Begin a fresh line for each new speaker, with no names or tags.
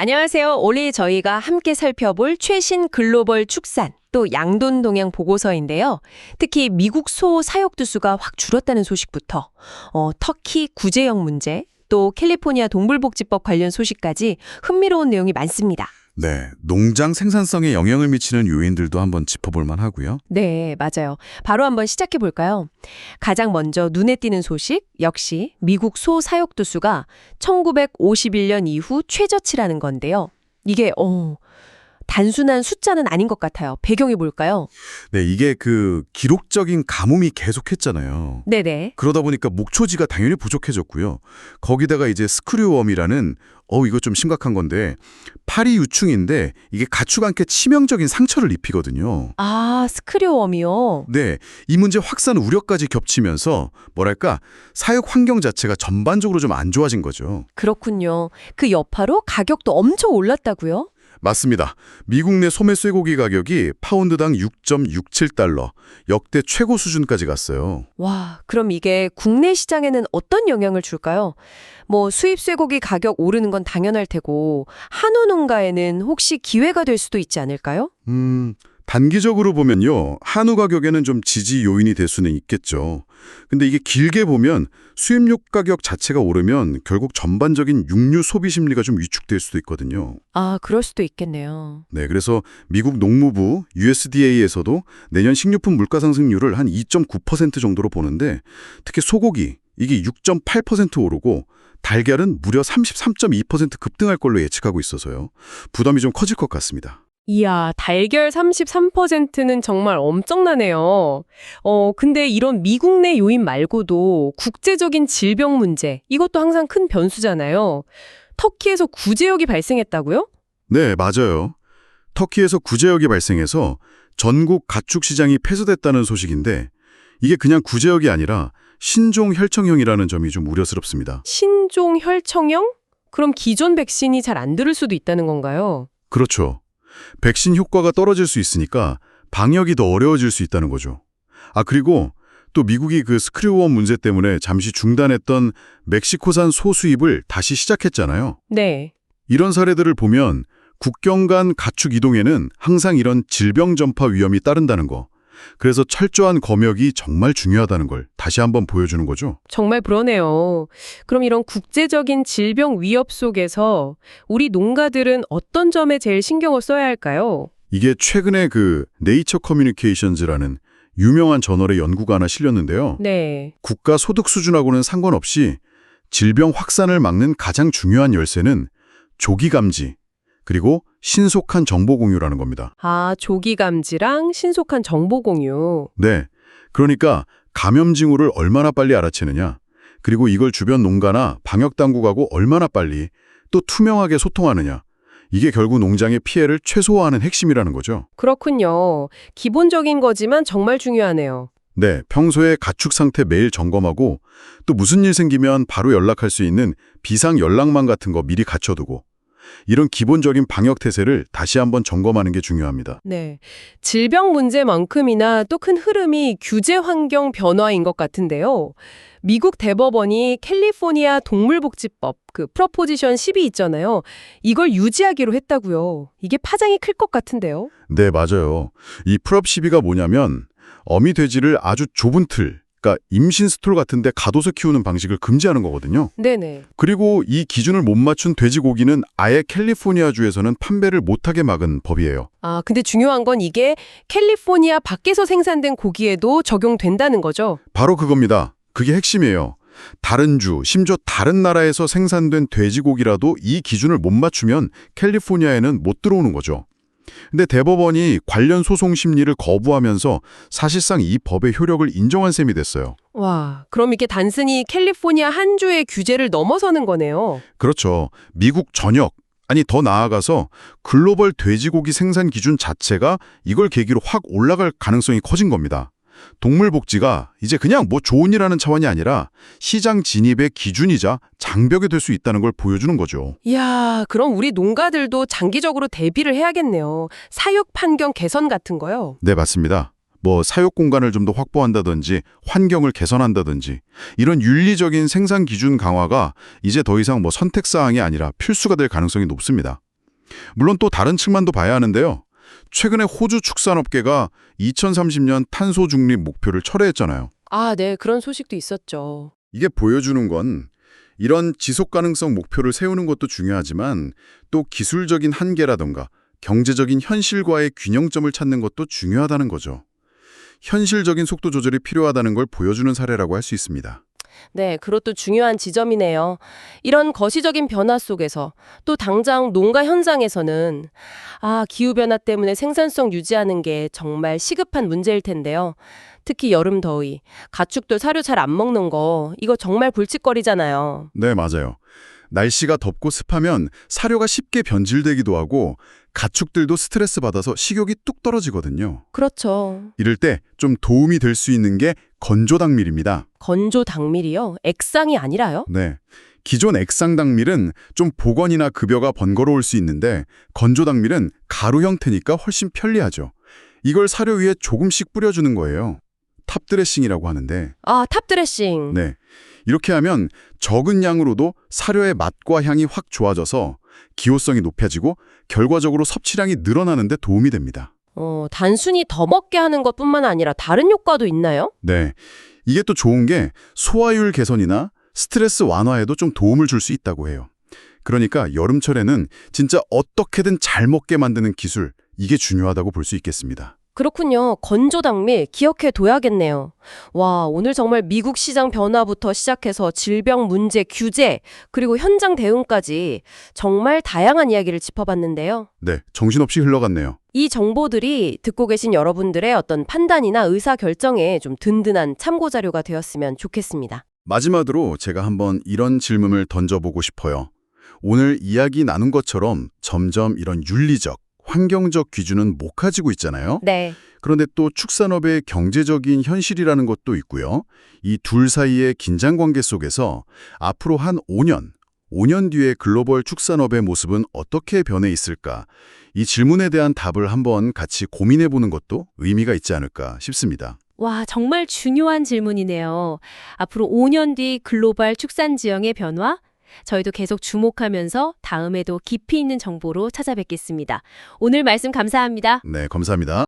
안녕하세요. 오늘 저희가 함께 살펴볼 최신 글로벌 축산, 또 양돈 동향 보고서인데요. 특히 미국 소 사육 두수가 확 줄었다는 소식부터 터키 구제역 문제, 또 캘리포니아 동물복지법 관련 소식까지 흥미로운 내용이 많습니다.
네, 농장 생산성에 영향을 미치는 요인들도 한번 짚어볼 만하고요.
네, 맞아요. 바로 한번 시작해 볼까요? 가장 먼저 눈에 띄는 소식, 역시 미국 소 사육 두수가 1951년 이후 최저치라는 건데요. 이게 단순한 숫자는 아닌 것 같아요. 배경이 뭘까요?
네, 이게 기록적인 가뭄이 계속했잖아요.
네네.
그러다 보니까 목초지가 당연히 부족해졌고요. 거기다가 이제 스크류웜이라는 이거 좀 심각한 건데 파리 유충인데 이게 가축한테 치명적인 상처를 입히거든요.
아, 스크류웜이요?
네, 이 문제 확산 우려까지 겹치면서 뭐랄까 사육 환경 자체가 전반적으로 좀 안 좋아진 거죠.
그렇군요. 그 여파로 가격도 엄청 올랐다고요?
맞습니다. 미국 내 소매 쇠고기 가격이 파운드당 6.67달러, 역대 최고 수준까지 갔어요.
와, 그럼 이게 국내 시장에는 어떤 영향을 줄까요? 수입 쇠고기 가격 오르는 건 당연할 테고 한우 농가에는 혹시 기회가 될 수도 있지 않을까요?
단기적으로 보면요. 한우 가격에는 좀 지지 요인이 될 수는 있겠죠. 근데 이게 길게 보면 수입육 가격 자체가 오르면 결국 전반적인 육류 소비 심리가 좀 위축될 수도 있거든요.
아, 그럴 수도 있겠네요.
네, 그래서 미국 농무부 USDA에서도 내년 식료품 물가 상승률을 한 2.9% 정도로 보는데 특히 소고기 이게 6.8% 오르고 달걀은 무려 33.2% 급등할 걸로 예측하고 있어서요. 부담이 좀 커질 것 같습니다.
이야, 달걀 33%는 정말 엄청나네요. 근데 이런 미국 내 요인 말고도 국제적인 질병 문제, 이것도 항상 큰 변수잖아요. 터키에서 구제역이 발생했다고요?
네, 맞아요. 터키에서 구제역이 발생해서 전국 가축 시장이 폐쇄됐다는 소식인데 이게 그냥 구제역이 아니라 신종 혈청형이라는 점이 좀 우려스럽습니다.
신종 혈청형? 그럼 기존 백신이 잘 안 들을 수도 있다는 건가요?
그렇죠. 백신 효과가 떨어질 수 있으니까 방역이 더 어려워질 수 있다는 거죠. 그리고 또 미국이 스크류웜 문제 때문에 잠시 중단했던 멕시코산 소 수입을 다시 시작했잖아요.
네.
이런 사례들을 보면 국경 간 가축 이동에는 항상 이런 질병 전파 위험이 따른다는 거. 그래서 철저한 검역이 정말 중요하다는 걸 다시 한번 보여주는 거죠.
정말 그러네요. 그럼 이런 국제적인 질병 위협 속에서 우리 농가들은 어떤 점에 제일 신경을 써야 할까요?
이게 최근에 네이처 커뮤니케이션즈라는 유명한 저널의 연구가 하나 실렸는데요.
네.
국가 소득 수준하고는 상관없이 질병 확산을 막는 가장 중요한 열쇠는 조기 감지, 그리고 신속한 정보 공유라는 겁니다.
아, 조기 감지랑 신속한 정보 공유.
네, 그러니까 감염 징후를 얼마나 빨리 알아채느냐, 그리고 이걸 주변 농가나 방역당국하고 얼마나 빨리 또 투명하게 소통하느냐, 이게 결국 농장의 피해를 최소화하는 핵심이라는 거죠.
그렇군요. 기본적인 거지만 정말 중요하네요.
네, 평소에 가축 상태 매일 점검하고 또 무슨 일 생기면 바로 연락할 수 있는 비상 연락망 같은 거 미리 갖춰두고 이런 기본적인 방역 태세를 다시 한번 점검하는 게 중요합니다.
네. 질병 문제만큼이나 또 큰 흐름이 규제 환경 변화인 것 같은데요. 미국 대법원이 캘리포니아 동물복지법, 프로포지션 10이 있잖아요. 이걸 유지하기로 했다고요. 이게 파장이 클 것 같은데요.
네, 맞아요. 이 프롭 12가 뭐냐면 어미 돼지를 아주 좁은 틀, 그러니까 임신 스톨 같은 데 가둬서 키우는 방식을 금지하는 거거든요.
네네.
그리고 이 기준을 못 맞춘 돼지고기는 아예 캘리포니아주에서는 판매를 못하게 막은 법이에요.
아, 근데 중요한 건 이게 캘리포니아 밖에서 생산된 고기에도 적용된다는 거죠.
바로 그겁니다. 그게 핵심이에요. 다른 주, 심지어 다른 나라에서 생산된 돼지고기라도 이 기준을 못 맞추면 캘리포니아에는 못 들어오는 거죠. 근데 대법원이 관련 소송 심리를 거부하면서 사실상 이 법의 효력을 인정한 셈이 됐어요.
와, 그럼 이게 단순히 캘리포니아 한 주의 규제를 넘어서는 거네요.
그렇죠. 미국 전역, 아니 더 나아가서 글로벌 돼지고기 생산 기준 자체가 이걸 계기로 확 올라갈 가능성이 커진 겁니다. 동물복지가 이제 그냥 좋은 일하는 차원이 아니라 시장 진입의 기준이자 장벽이 될 수 있다는 걸 보여주는 거죠.
이야, 그럼 우리 농가들도 장기적으로 대비를 해야겠네요. 사육 환경 개선 같은 거요.
네, 맞습니다. 사육 공간을 좀 더 확보한다든지 환경을 개선한다든지 이런 윤리적인 생산 기준 강화가 이제 더 이상 선택사항이 아니라 필수가 될 가능성이 높습니다. 물론 또 다른 측면도 봐야 하는데요. 최근에 호주 축산업계가 2030년 탄소 중립 목표를 철회했잖아요.
아, 네, 그런 소식도 있었죠.
이게 보여주는 건 이런 지속 가능성 목표를 세우는 것도 중요하지만 또 기술적인 한계라던가 경제적인 현실과의 균형점을 찾는 것도 중요하다는 거죠. 현실적인 속도 조절이 필요하다는 걸 보여주는 사례라고 할 수 있습니다.
네, 그것도 중요한 지점이네요. 이런 거시적인 변화 속에서 또 당장 농가 현장에서는 기후변화 때문에 생산성 유지하는 게 정말 시급한 문제일 텐데요. 특히 여름 더위, 가축들 사료 잘 안 먹는 거 이거 정말 골칫거리잖아요.
네, 맞아요. 날씨가 덥고 습하면 사료가 쉽게 변질되기도 하고 가축들도 스트레스 받아서 식욕이 뚝 떨어지거든요.
그렇죠.
이럴 때 좀 도움이 될 수 있는 게 건조닭밀입니다.
건조 닭밀이요? 액상이 아니라요?
네. 기존 액상닭밀은 좀 보관이나 급여가 번거로울 수 있는데 건조닭밀은 가루 형태니까 훨씬 편리하죠. 이걸 사료 위에 조금씩 뿌려주는 거예요. 탑드레싱이라고 하는데
탑드레싱.
네. 이렇게 하면 적은 양으로도 사료의 맛과 향이 확 좋아져서 기호성이 높아지고 결과적으로 섭취량이 늘어나는 데 도움이 됩니다.
단순히 더 먹게 하는 것뿐만 아니라 다른 효과도 있나요?
네. 이게 또 좋은 게 소화율 개선이나 스트레스 완화에도 좀 도움을 줄 수 있다고 해요. 그러니까 여름철에는 진짜 어떻게든 잘 먹게 만드는 기술, 이게 중요하다고 볼 수 있겠습니다.
그렇군요. 건조 닭밀 기억해 둬야겠네요. 와, 오늘 정말 미국 시장 변화부터 시작해서 질병 문제 규제, 그리고 현장 대응까지 정말 다양한 이야기를 짚어봤는데요.
네, 정신없이 흘러갔네요.
이 정보들이 듣고 계신 여러분들의 어떤 판단이나 의사 결정에 좀 든든한 참고 자료가 되었으면 좋겠습니다.
마지막으로 제가 한번 이런 질문을 던져보고 싶어요. 오늘 이야기 나눈 것처럼 점점 이런 윤리적, 환경적 기준은 목화지고 있잖아요.
네.
그런데 또 축산업의 경제적인 현실이라는 것도 있고요. 이 둘 사이의 긴장관계 속에서 앞으로 한 5년 뒤에 글로벌 축산업의 모습은 어떻게 변해 있을까? 이 질문에 대한 답을 한번 같이 고민해보는 것도 의미가 있지 않을까 싶습니다.
와, 정말 중요한 질문이네요. 앞으로 5년 뒤 글로벌 축산 지형의 변화? 저희도 계속 주목하면서 다음에도 깊이 있는 정보로 찾아뵙겠습니다. 오늘 말씀 감사합니다.
네, 감사합니다.